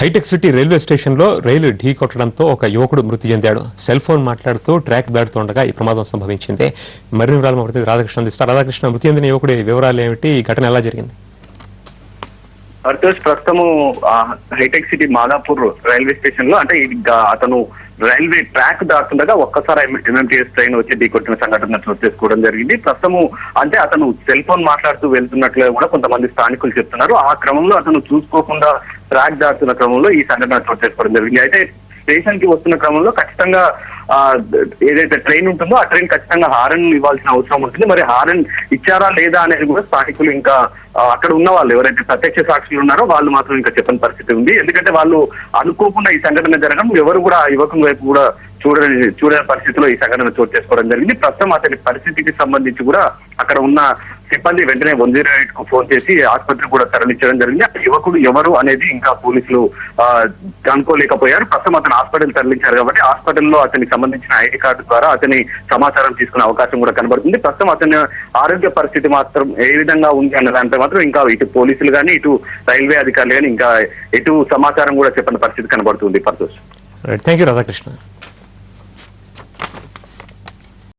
Hitech city railway స్టేషన్లో రైలు ఢీ కొట్టడంతో ఒక యువకుడు మృతి చెందాడు. సెల్ ఫోన్ మాట్లాడుతూ ట్రాక్ దాటుతుండగా ఈ ప్రమాదం సంభవించింది. మరిన్ని వివరాలు మా ప్రతినిధి రాధాకృష్ణ అందిస్తారు. రాధాకృష్ణ, మృతి చెందిన యువకుడి వివరాలు ఏమిటి? ఈ ఘటన ఎలా జరిగింది? ప్రస్తుతము హైటెక్ సిటీ మాదాపూర్ రైల్వే స్టేషన్ లో అంటే అతను రైల్వే ట్రాక్ దాటుతుండగా ఒక్కసారి ఎంఎంటీఎస్ ట్రైన్ వచ్చి ఢీకొట్టిన సంఘటన చోటు చేసుకోవడం జరిగింది. ప్రస్తుతము అంటే అతను సెల్ ఫోన్ మాట్లాడుతూ వెళ్తున్నట్లుగా కూడా కొంతమంది స్థానికులు చెప్తున్నారు. ఆ క్రమంలో అతను చూసుకోకుండా ట్రాక్ దాటుతున్న క్రమంలో ఈ సంఘటన చోటు చేసుకోవడం జరిగింది. అయితే స్టేషన్ కి వస్తున్న క్రమంలో ఖచ్చితంగా ఏదైతే ట్రైన్ ఉంటుందో ఆ ట్రైన్ ఖచ్చితంగా హారన్ ఇవ్వాల్సిన అవసరం ఉంటుంది. మరి హారన్ ఇచ్చారా లేదా అనేది కూడా స్థానికులు ఇంకా అక్కడ ఉన్న వాళ్ళు ఎవరైతే ప్రత్యక్ష సాక్షులు ఉన్నారో వాళ్ళు మాత్రం ఇంకా చెప్పని పరిస్థితి ఉంది. ఎందుకంటే వాళ్ళు అనుకోకుండా ఈ సంఘటన జరగడం, ఎవరు కూడా ఆ యువకుని వైపు కూడా చూడని పరిస్థితిలో ఈ సంఘటన చోటు చేసుకోవడం జరిగింది. ప్రస్తుతం అతని పరిస్థితికి సంబంధించి కూడా అక్కడ ఉన్న సిబ్బంది వెంటనే 108 కు ఫోన్ చేసి ఆసుపత్రికి కూడా తరలించడం జరిగింది. ఆ యువకుడు ఎవరు అనేది ఇంకా పోలీసులు కనుక్కోలేకపోయారు. ప్రస్తుతం అతను హాస్పిటల్ తరలించారు కాబట్టి హాస్పిటల్లో అతనికి సంబంధించిన ఐడి కార్డు ద్వారా అతని సమాచారం తీసుకునే అవకాశం కూడా కనబడుతుంది. ప్రస్తుతం అతని ఆరోగ్య పరిస్థితి మాత్రం ఏ విధంగా ఉంది అన్న దాంట్లో మాత్రం ఇంకా ఇటు పోలీసులు కానీ ఇటు రైల్వే అధికారులు కానీ ఇంకా ఎటు సమాచారం కూడా చెప్పని పరిస్థితి కనబడుతుంది. Thank you Radhakrishna.